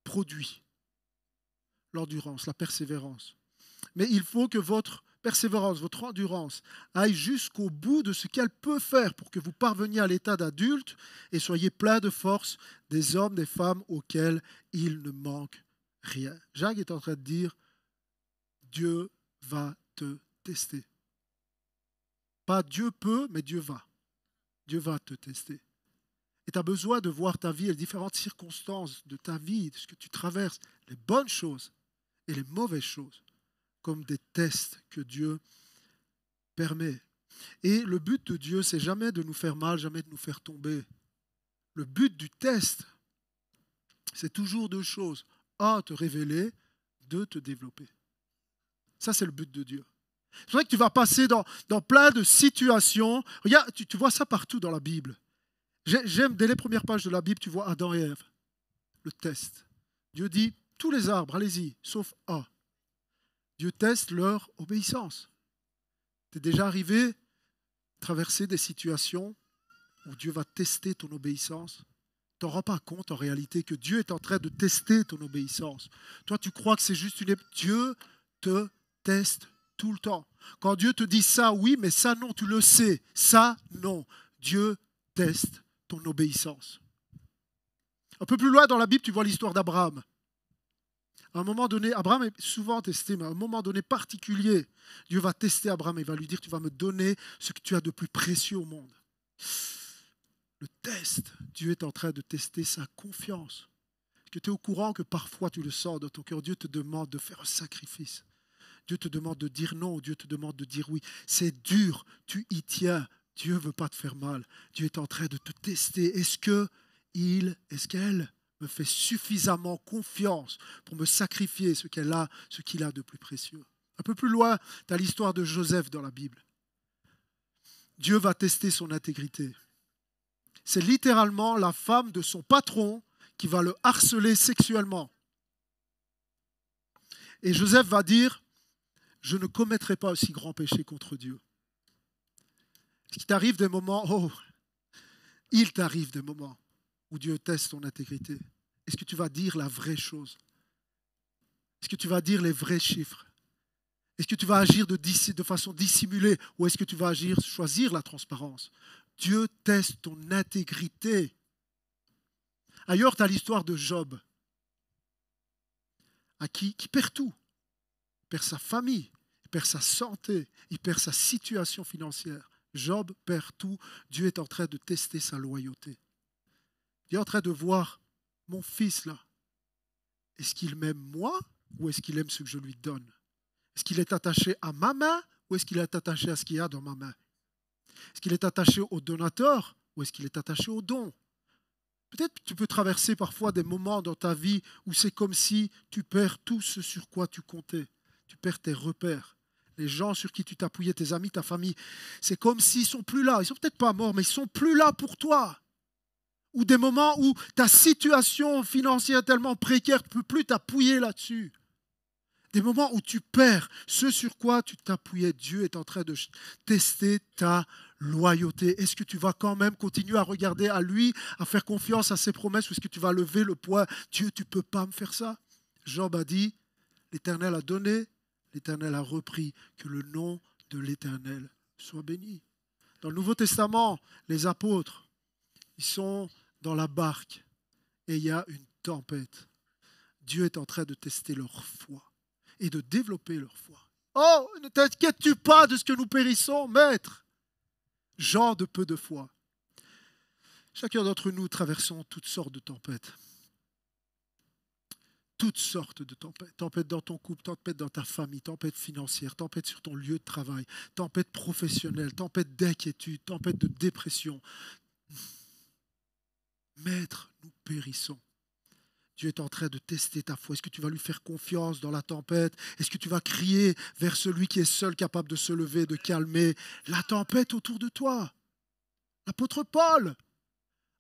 produit l'endurance, la persévérance. Mais il faut que votre persévérance, votre endurance aille jusqu'au bout de ce qu'elle peut faire pour que vous parveniez à l'état d'adulte et soyez plein de force, des hommes, des femmes auxquels il ne manque rien. » Jacques est en train de dire, Dieu va te tester. Pas Dieu peut, mais Dieu va. Dieu va te tester. Et tu as besoin de voir ta vie et les différentes circonstances de ta vie, de ce que tu traverses, les bonnes choses et les mauvaises choses, comme des tests que Dieu permet. Et le but de Dieu, c'est jamais de nous faire mal, jamais de nous faire tomber. Le but du test, c'est toujours deux choses. Un, te révéler. Deux, te développer. Ça, c'est le but de Dieu. C'est vrai que tu vas passer dans plein de situations. Regarde, tu vois ça partout dans la Bible. J'aime, dès les premières pages de la Bible, tu vois Adam et Ève. Le test. Dieu dit, tous les arbres, allez-y, sauf un. Dieu teste leur obéissance. Tu es déjà arrivé à traverser des situations où Dieu va tester ton obéissance. Tu t'en rends pas compte en réalité que Dieu est en train de tester ton obéissance. Toi, tu crois que c'est juste une... Dieu te teste tout le temps. Quand Dieu te dit ça, oui, mais ça, non, tu le sais. Ça, non. Dieu teste ton obéissance. Un peu plus loin dans la Bible, tu vois l'histoire d'Abraham. À un moment donné, Abraham est souvent testé, mais à un moment donné particulier, Dieu va tester Abraham et va lui dire, tu vas me donner ce que tu as de plus précieux au monde. Le test, Dieu est en train de tester sa confiance. Est-ce que tu es au courant que parfois tu le sens dans ton cœur? Dieu te demande de faire un sacrifice. Dieu te demande de dire non, Dieu te demande de dire oui. C'est dur, tu y tiens. Dieu ne veut pas te faire mal. Dieu est en train de te tester. Est-ce qu'elle me fait suffisamment confiance pour me sacrifier ce qu'il a de plus précieux? Un peu plus loin, tu as l'histoire de Joseph dans la Bible. Dieu va tester son intégrité. C'est littéralement la femme de son patron qui va le harceler sexuellement. Et Joseph va dire, je ne commettrai pas aussi grand péché contre Dieu. Est-ce qu'il t'arrive des moments, il t'arrive des moments où Dieu teste ton intégrité? Est-ce que tu vas dire la vraie chose? Est-ce que tu vas dire les vrais chiffres? Est-ce que tu vas agir de façon dissimulée ou est-ce que tu vas choisir la transparence? Dieu teste ton intégrité. Ailleurs, tu as l'histoire de Job, qui perd tout. Il perd sa famille, il perd sa santé, il perd sa situation financière. Job perd tout. Dieu est en train de tester sa loyauté. Dieu est en train de voir mon fils là. Est-ce qu'il m'aime moi ou est-ce qu'il aime ce que je lui donne? Est-ce qu'il est attaché à ma main ou est-ce qu'il est attaché à ce qu'il y a dans ma main? Est-ce qu'il est attaché au donateur ou est-ce qu'il est attaché au don? Peut-être que tu peux traverser parfois des moments dans ta vie où c'est comme si tu perds tout ce sur quoi tu comptais. Tu perds tes repères. Les gens sur qui tu t'appuyais, tes amis, ta famille, c'est comme s'ils ne sont plus là. Ils ne sont peut-être pas morts, mais ils ne sont plus là pour toi. Ou des moments où ta situation financière est tellement précaire, tu ne peux plus t'appuyer là-dessus. Des moments où tu perds ce sur quoi tu t'appuyais. Dieu est en train de tester ta loyauté. Est-ce que tu vas quand même continuer à regarder à lui, à faire confiance à ses promesses, ou est-ce que tu vas lever le poing? Dieu, tu ne peux pas me faire ça. Job a dit, l'Éternel a donné, l'Éternel a repris, que le nom de l'Éternel soit béni. Dans le Nouveau Testament, les apôtres, ils sont dans la barque et il y a une tempête. Dieu est en train de tester leur foi et de développer leur foi. Oh, ne t'inquiètes-tu pas de ce que nous périssons, maître? Gens de peu de foi. Chacun d'entre nous traversons toutes sortes de tempêtes. toutes sortes de tempêtes. Tempête dans ton couple, tempête dans ta famille, tempête financière, tempête sur ton lieu de travail, tempête professionnelle, tempête d'inquiétude, tempête de dépression. Maître, nous périssons. Dieu est en train de tester ta foi. Est-ce que tu vas lui faire confiance dans la tempête? Est-ce que tu vas crier vers celui qui est seul capable de se lever, de calmer la tempête autour de toi? L'apôtre Paul,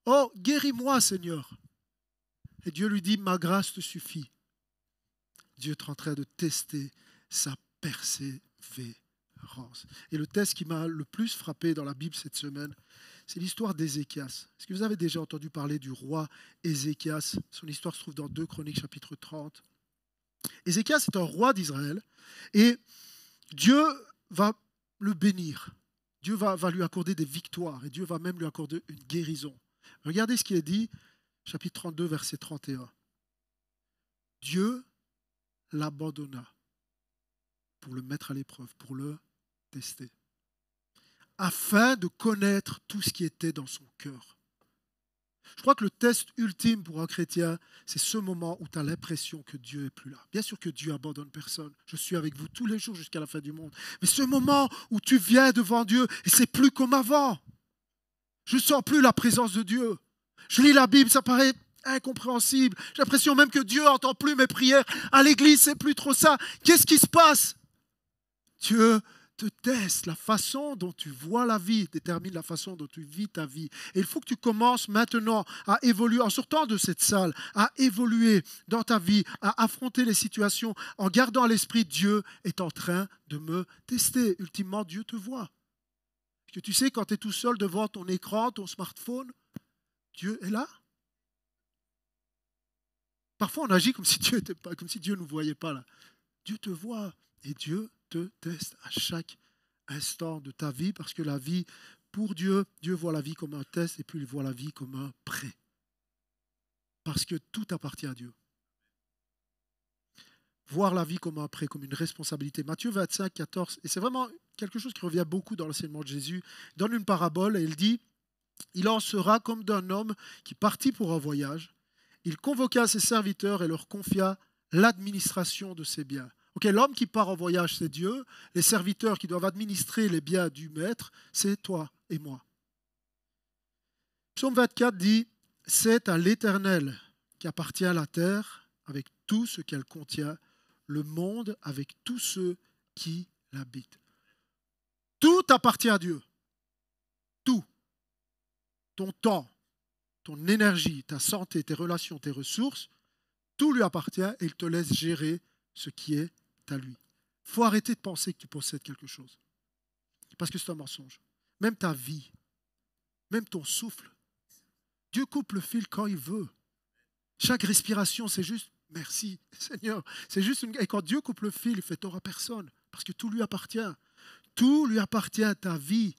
oh, guéris-moi, Seigneur. Et Dieu lui dit, ma grâce te suffit. Dieu est en train de tester sa persévérance. Et le test qui m'a le plus frappé dans la Bible cette semaine, c'est l'histoire d'Ézéchias. Est-ce que vous avez déjà entendu parler du roi Ézéchias? Son histoire se trouve dans 2 Chroniques chapitre 30. Ézéchias est un roi d'Israël et Dieu va le bénir. Dieu va lui accorder des victoires et Dieu va même lui accorder une guérison. Regardez ce qui est dit, chapitre 32, verset 31. Dieu l'abandonna pour le mettre à l'épreuve, pour le tester, afin de connaître tout ce qui était dans son cœur. Je crois que le test ultime pour un chrétien, c'est ce moment où tu as l'impression que Dieu n'est plus là. Bien sûr que Dieu abandonne personne. Je suis avec vous tous les jours jusqu'à la fin du monde. Mais ce moment où tu viens devant Dieu et c'est plus comme avant. Je ne sens plus la présence de Dieu. Je lis la Bible, ça paraît incompréhensible. J'ai l'impression même que Dieu n'entend plus mes prières. À l'église, c'est plus trop ça. Qu'est-ce qui se passe? Dieu te teste. La façon dont tu vois la vie détermine la façon dont tu vis ta vie. Et il faut que tu commences maintenant à évoluer, en sortant de cette salle, à évoluer dans ta vie, à affronter les situations, en gardant à l'esprit, Dieu est en train de me tester. Ultimement, Dieu te voit. Parce que tu sais, quand tu es tout seul devant ton écran, ton smartphone, Dieu est là. Parfois, on agit comme si Dieu était pas, comme si Dieu ne nous voyait pas là. Dieu te voit et Dieu te teste à chaque instant de ta vie parce que la vie, pour Dieu, Dieu voit la vie comme un test et puis il voit la vie comme un prêt. Parce que tout appartient à Dieu. Voir la vie comme un prêt, comme une responsabilité. Matthieu 25, 14, et c'est vraiment quelque chose qui revient beaucoup dans l'enseignement de Jésus. Il donne une parabole et il dit, il en sera comme d'un homme qui partit pour un voyage. Il convoqua ses serviteurs et leur confia l'administration de ses biens. Okay, l'homme qui part en voyage, c'est Dieu. Les serviteurs qui doivent administrer les biens du maître, c'est toi et moi. Psaume 24 dit, c'est à l'Éternel qu'appartient la terre avec tout ce qu'elle contient, le monde avec tous ceux qui l'habitent. Tout appartient à Dieu. Tout. Ton temps, ton énergie, ta santé, tes relations, tes ressources, tout lui appartient et il te laisse gérer ce qui est à lui. Il faut arrêter de penser que tu possèdes quelque chose. Parce que c'est un mensonge. Même ta vie, même ton souffle. Dieu coupe le fil quand il veut. Chaque respiration, c'est juste merci, Seigneur. C'est juste Et quand Dieu coupe le fil, il fait tort à personne. Parce que tout lui appartient. Tout lui appartient, ta vie,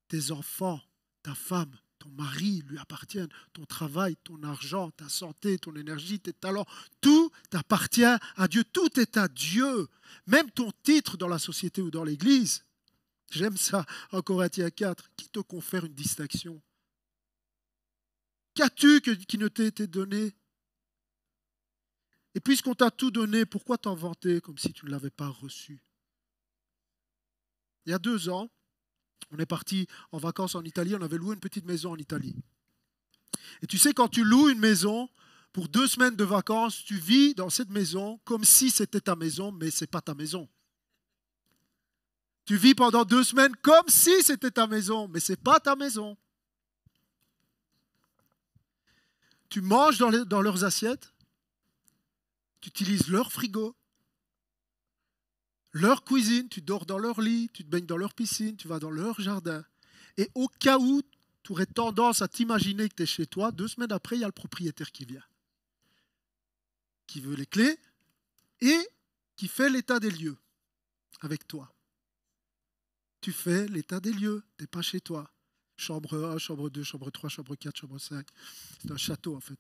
tes enfants, ta femme, ton mari lui appartiennent, ton travail, ton argent, ta santé, ton énergie, tes talents, tout t'appartient à Dieu, tout est à Dieu. Même ton titre dans la société ou dans l'église, j'aime ça en Corinthiens 4, qui te confère une distinction? Qu'as-tu qui ne t'ait été donné? Et puisqu'on t'a tout donné, pourquoi t'en vanter comme si tu ne l'avais pas reçu? Il y a 2 ans, on est parti en vacances en Italie, on avait loué une petite maison en Italie. Et tu sais, quand tu loues une maison, pour 2 semaines de vacances, tu vis dans cette maison comme si c'était ta maison, mais ce n'est pas ta maison. Tu vis pendant 2 semaines comme si c'était ta maison, mais ce n'est pas ta maison. Tu manges dans leurs assiettes, tu utilises leur frigo, leur cuisine, tu dors dans leur lit, tu te baignes dans leur piscine, tu vas dans leur jardin. Et au cas où tu aurais tendance à t'imaginer que tu es chez toi, 2 semaines après, il y a le propriétaire qui vient, qui veut les clés et qui fait l'état des lieux avec toi. Tu fais l'état des lieux, tu n'es pas chez toi. Chambre 1, chambre 2, chambre 3, chambre 4, chambre 5. C'est un château en fait.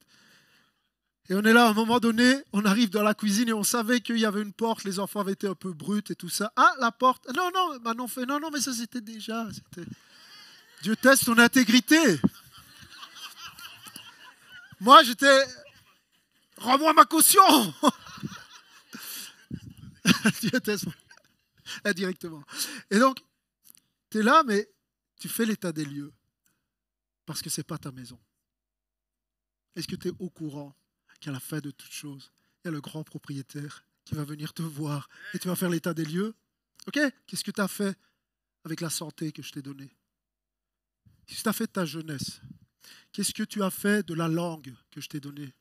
Et on est là, à un moment donné, on arrive dans la cuisine et on savait qu'il y avait une porte, les enfants avaient été un peu bruts et tout ça. Ah, la porte, non, Manon fait, non, mais ça c'était déjà. Dieu teste ton intégrité. Moi, Rends-moi ma caution. Dieu teste indirectement. Et donc, tu es là, mais tu fais l'état des lieux parce que ce n'est pas ta maison. Est-ce que tu es au courant qu'à la fin de toute chose, il y a le grand propriétaire qui va venir te voir et tu vas faire l'état des lieux? Ok? Qu'est-ce que tu as fait avec la santé que je t'ai donnée? Qu'est-ce que tu as fait de ta jeunesse? Qu'est-ce que tu as fait de la langue que je t'ai donnée?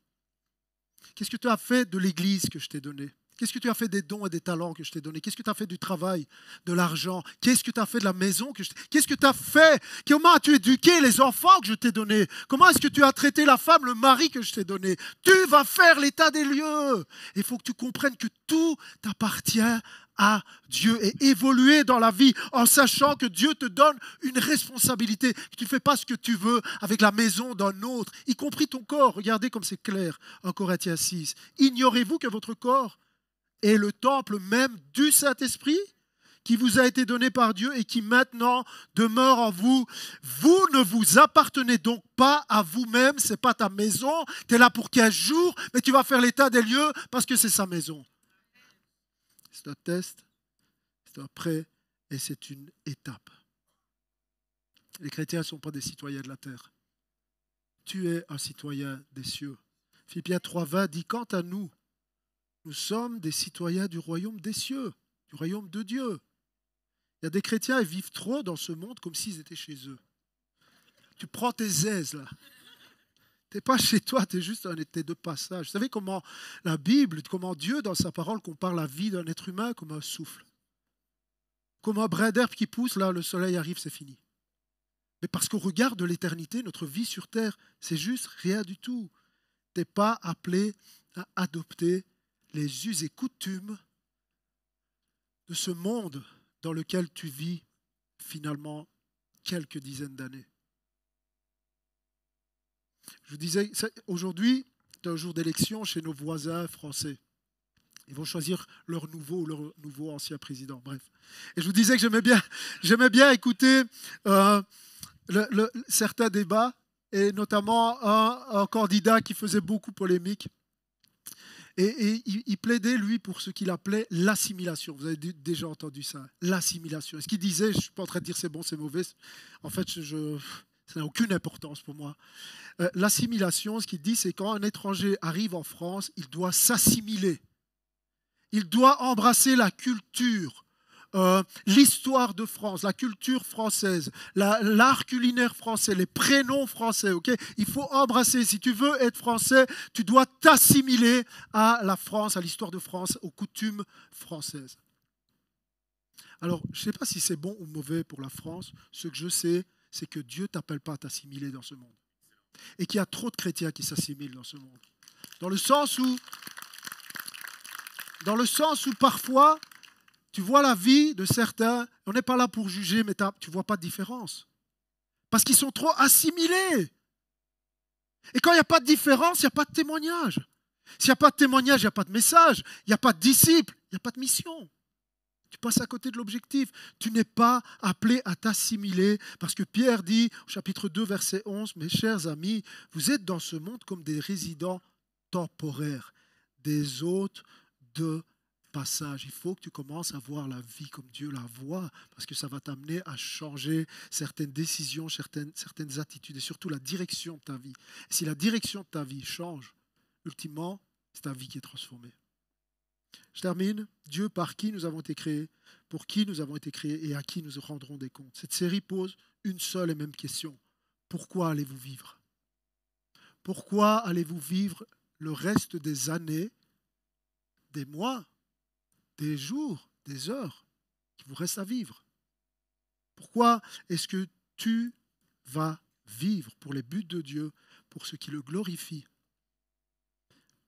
Qu'est-ce que tu as fait de l'église que je t'ai donnée? Qu'est-ce que tu as fait des dons et des talents que je t'ai donnés? Qu'est-ce que tu as fait du travail, de l'argent? Qu'est-ce que tu as fait de la maison que je t'ai... Qu'est-ce que tu as fait? Comment as-tu éduqué les enfants que je t'ai donnés? Comment est-ce que tu as traité la femme, le mari que je t'ai donné? Tu vas faire l'état des lieux. Il faut que tu comprennes que tout t'appartient à Dieu et évoluer dans la vie en sachant que Dieu te donne une responsabilité, que tu ne fais pas ce que tu veux avec la maison d'un autre, y compris ton corps. Regardez comme c'est clair en Corinthiens 6. Ignorez-vous que votre corps est le temple même du Saint-Esprit qui vous a été donné par Dieu et qui maintenant demeure en vous. Vous ne vous appartenez donc pas à vous-même, ce n'est pas ta maison, tu es là pour 15 jours, mais tu vas faire l'état des lieux parce que c'est sa maison. C'est un test, c'est un prêt et c'est une étape. Les chrétiens ne sont pas des citoyens de la terre. Tu es un citoyen des cieux. Philippiens 3,20 dit, quant à nous, nous sommes des citoyens du royaume des cieux, du royaume de Dieu. Il y a des chrétiens, ils vivent trop dans ce monde comme s'ils étaient chez eux. Tu prends tes aises là. Tu n'es pas chez toi, tu es juste un été de passage. Vous savez comment la Bible, comment Dieu dans sa parole compare la vie d'un être humain comme un souffle. Comme un brin d'herbe qui pousse, là le soleil arrive, c'est fini. Mais parce qu'au regard de l'éternité, notre vie sur terre, c'est juste rien du tout. Tu n'es pas appelé à adopter les us et coutumes de ce monde dans lequel tu vis finalement quelques dizaines d'années. Je vous disais, aujourd'hui, c'est un jour d'élection chez nos voisins français. Ils vont choisir leur nouveau ancien président, bref. Et je vous disais que j'aimais bien écouter certains débats, et notamment un candidat qui faisait beaucoup polémique. Et il plaidait, lui, pour ce qu'il appelait l'assimilation. Vous avez déjà entendu ça, l'assimilation. Et ce qu'il disait, je ne suis pas en train de dire c'est bon, c'est mauvais. En fait, ça n'a aucune importance pour moi. L'assimilation, ce qu'il dit, c'est quand un étranger arrive en France, il doit s'assimiler. Il doit embrasser la culture, l'histoire de France, la culture française, l'art culinaire français, les prénoms français. Okay? Il faut embrasser. Si tu veux être français, tu dois t'assimiler à la France, à l'histoire de France, aux coutumes françaises. Alors, je ne sais pas si c'est bon ou mauvais pour la France. Ce que je sais, c'est que Dieu ne t'appelle pas à t'assimiler dans ce monde. Et qu'il y a trop de chrétiens qui s'assimilent dans ce monde. Dans le sens où parfois, tu vois la vie de certains, on n'est pas là pour juger, mais tu ne vois pas de différence. Parce qu'ils sont trop assimilés. Et quand il n'y a pas de différence, il n'y a pas de témoignage. S'il n'y a pas de témoignage, il n'y a pas de message. Il n'y a pas de disciple, il n'y a pas de mission. Tu passes à côté de l'objectif. Tu n'es pas appelé à t'assimiler. Parce que Pierre dit, au chapitre 2, verset 11, « Mes chers amis, vous êtes dans ce monde comme des résidents temporaires, des hôtes de passage. » Il faut que tu commences à voir la vie comme Dieu la voit, parce que ça va t'amener à changer certaines décisions, certaines attitudes, et surtout la direction de ta vie. Et si la direction de ta vie change, ultimement, c'est ta vie qui est transformée. Je termine. Dieu par qui nous avons été créés, pour qui nous avons été créés et à qui nous rendrons des comptes. Cette série pose une seule et même question. Pourquoi allez-vous vivre? Pourquoi allez-vous vivre le reste des années, des mois, des jours, des heures qui vous restent à vivre? Pourquoi est-ce que tu vas vivre pour les buts de Dieu, pour ce qui le glorifie,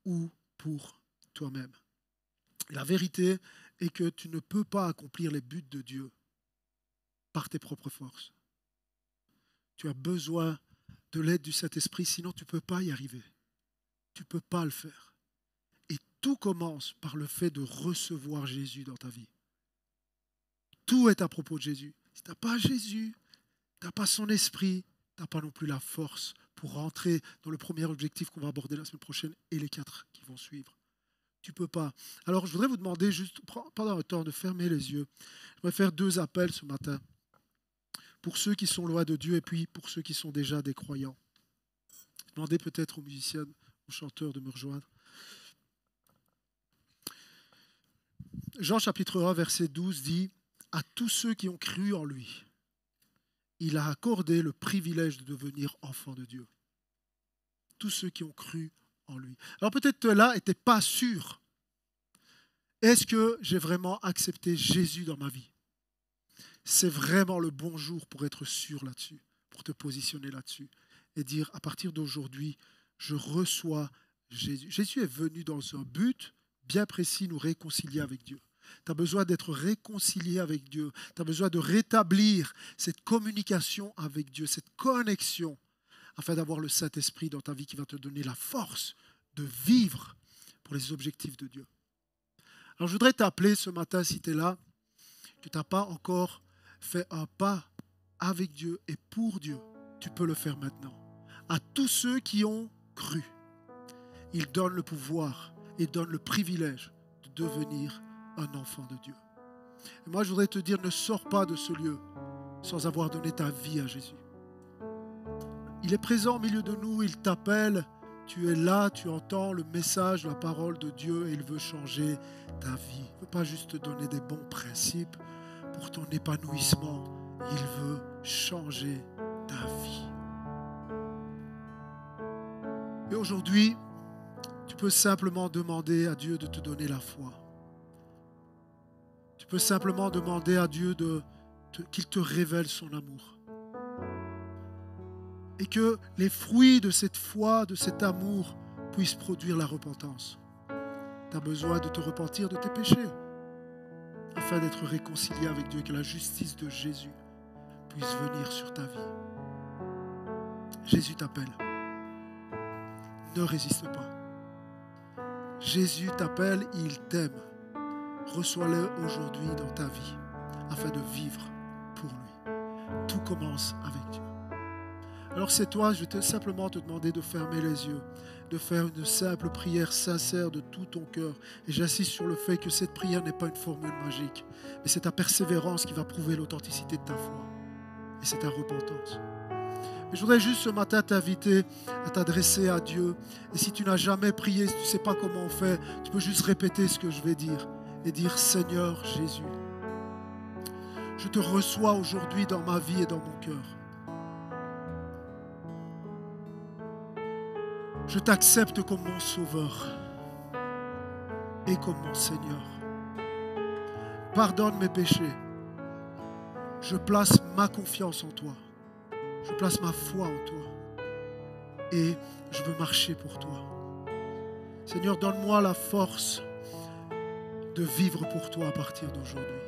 ou pour toi-même? La vérité est que tu ne peux pas accomplir les buts de Dieu par tes propres forces. Tu as besoin de l'aide du Saint-Esprit, sinon tu ne peux pas y arriver. Tu ne peux pas le faire. Et tout commence par le fait de recevoir Jésus dans ta vie. Tout est à propos de Jésus. Si tu n'as pas Jésus, tu n'as pas son esprit, tu n'as pas non plus la force pour rentrer dans le premier objectif qu'on va aborder la semaine prochaine et les 4 qui vont suivre. Tu ne peux pas. Alors, je voudrais vous demander, juste pendant un temps, de fermer les yeux. Je voudrais faire 2 appels ce matin. Pour ceux qui sont loin de Dieu et puis pour ceux qui sont déjà des croyants. Demandez peut-être aux musiciens, aux chanteurs de me rejoindre. Jean chapitre 1, verset 12 dit « À tous ceux qui ont cru en lui, il a accordé le privilège de devenir enfants de Dieu. » Tous ceux qui ont cru en lui. Alors peut-être que là, tu n'étais pas sûr. Est-ce que j'ai vraiment accepté Jésus dans ma vie? C'est vraiment le bon jour pour être sûr là-dessus, pour te positionner là-dessus et dire à partir d'aujourd'hui, je reçois Jésus. Jésus est venu dans un but bien précis, nous réconcilier avec Dieu. Tu as besoin d'être réconcilié avec Dieu. Tu as besoin de rétablir cette communication avec Dieu, cette connexion, afin d'avoir le Saint-Esprit dans ta vie qui va te donner la force de vivre pour les objectifs de Dieu. Alors je voudrais t'appeler ce matin, si tu es là, que tu n'as pas encore fait un pas avec Dieu et pour Dieu. Tu peux le faire maintenant. À tous ceux qui ont cru, il donne le pouvoir, il donne le privilège de devenir un enfant de Dieu. Et moi, je voudrais te dire, ne sors pas de ce lieu sans avoir donné ta vie à Jésus. Il est présent au milieu de nous, il t'appelle, tu es là, tu entends le message, la parole de Dieu et il veut changer ta vie. Il ne veut pas juste te donner des bons principes pour ton épanouissement, il veut changer ta vie. Et aujourd'hui, tu peux simplement demander à Dieu de te donner la foi. Tu peux simplement demander à Dieu qu'il te révèle son amour. Et que les fruits de cette foi, de cet amour, puissent produire la repentance. Tu as besoin de te repentir de tes péchés, afin d'être réconcilié avec Dieu et que la justice de Jésus puisse venir sur ta vie. Jésus t'appelle. Ne résiste pas. Jésus t'appelle, il t'aime. Reçois-le aujourd'hui dans ta vie, afin de vivre pour lui. Tout commence avec Dieu. Alors c'est toi, je vais simplement te demander de fermer les yeux, de faire une simple prière sincère de tout ton cœur. Et j'insiste sur le fait que cette prière n'est pas une formule magique, mais c'est ta persévérance qui va prouver l'authenticité de ta foi. Et c'est ta repentance. Mais je voudrais juste ce matin t'inviter à t'adresser à Dieu. Et si tu n'as jamais prié, si tu ne sais pas comment on fait, tu peux juste répéter ce que je vais dire. Et dire, Seigneur Jésus, je te reçois aujourd'hui dans ma vie et dans mon cœur. Je t'accepte comme mon Sauveur et comme mon Seigneur. Pardonne mes péchés. Je place ma confiance en toi. Je place ma foi en toi. Et je veux marcher pour toi. Seigneur, donne-moi la force de vivre pour toi à partir d'aujourd'hui.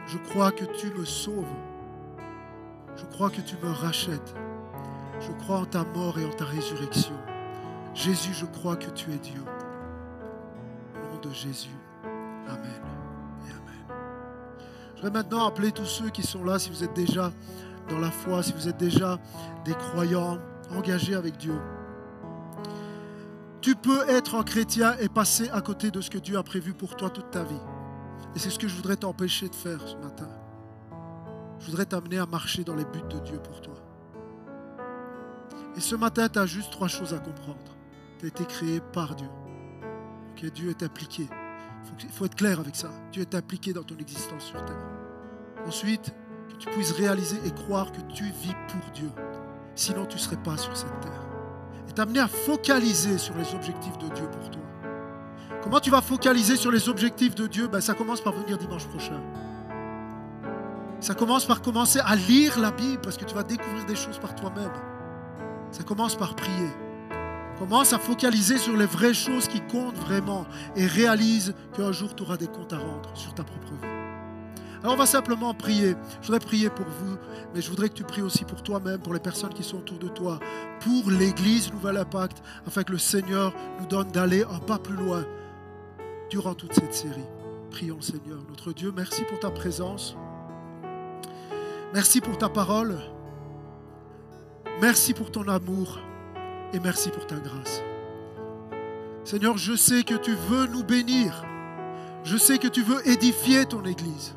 Je crois que tu me sauves. Je crois que tu me rachètes. Je crois en ta mort et en ta résurrection. Jésus, je crois que tu es Dieu. Au nom de Jésus. Amen et Amen. Je vais maintenant appeler tous ceux qui sont là, si vous êtes déjà dans la foi, si vous êtes déjà des croyants engagés avec Dieu. Tu peux être un chrétien et passer à côté de ce que Dieu a prévu pour toi toute ta vie. Et c'est ce que je voudrais t'empêcher de faire ce matin. Je voudrais t'amener à marcher dans les buts de Dieu pour toi. Et ce matin, tu as juste 3 choses à comprendre. Tu as été créé par Dieu. Okay, Dieu est impliqué. Il faut être clair avec ça. Dieu est impliqué dans ton existence sur terre. Ensuite, que tu puisses réaliser et croire que tu vis pour Dieu. Sinon, tu ne serais pas sur cette terre. Et t'amener à focaliser sur les objectifs de Dieu pour toi. Comment tu vas focaliser sur les objectifs de Dieu? Ça commence par venir dimanche prochain. Ça commence par commencer à lire la Bible parce que tu vas découvrir des choses par toi-même. Ça commence par prier. Commence à focaliser sur les vraies choses qui comptent vraiment et réalise qu'un jour tu auras des comptes à rendre sur ta propre vie. Alors on va simplement prier. Je voudrais prier pour vous, mais je voudrais que tu pries aussi pour toi-même, pour les personnes qui sont autour de toi, pour l'Église Nouvel Impact, afin que le Seigneur nous donne d'aller un pas plus loin durant toute cette série. Prions Seigneur. Notre Dieu, merci pour ta présence. Merci pour ta parole. Merci pour ton amour et merci pour ta grâce. Seigneur, je sais que tu veux nous bénir. Je sais que tu veux édifier ton Église.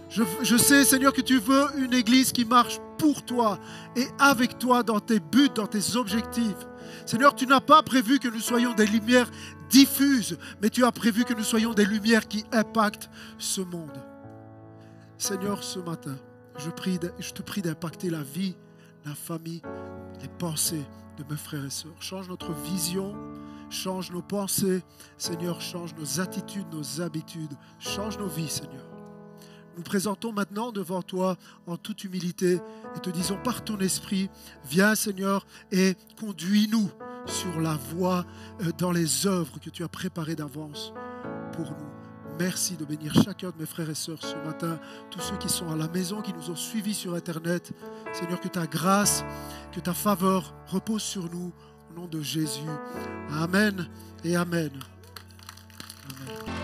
Je sais, Seigneur, que tu veux une Église qui marche pour toi et avec toi dans tes buts, dans tes objectifs. Seigneur, tu n'as pas prévu que nous soyons des lumières diffuses, mais tu as prévu que nous soyons des lumières qui impactent ce monde. Seigneur, ce matin, je te prie d'impacter la vie, la famille, les pensées de mes frères et sœurs. Change notre vision, change nos pensées. Seigneur, change nos attitudes, nos habitudes. Change nos vies, Seigneur. Nous présentons maintenant devant toi en toute humilité et te disons par ton esprit, viens Seigneur et conduis-nous sur la voie, dans les œuvres que tu as préparées d'avance pour nous. Merci de bénir chacun de mes frères et sœurs ce matin, tous ceux qui sont à la maison, qui nous ont suivis sur Internet. Seigneur, que ta grâce, que ta faveur repose sur nous au nom de Jésus. Amen et Amen. Amen.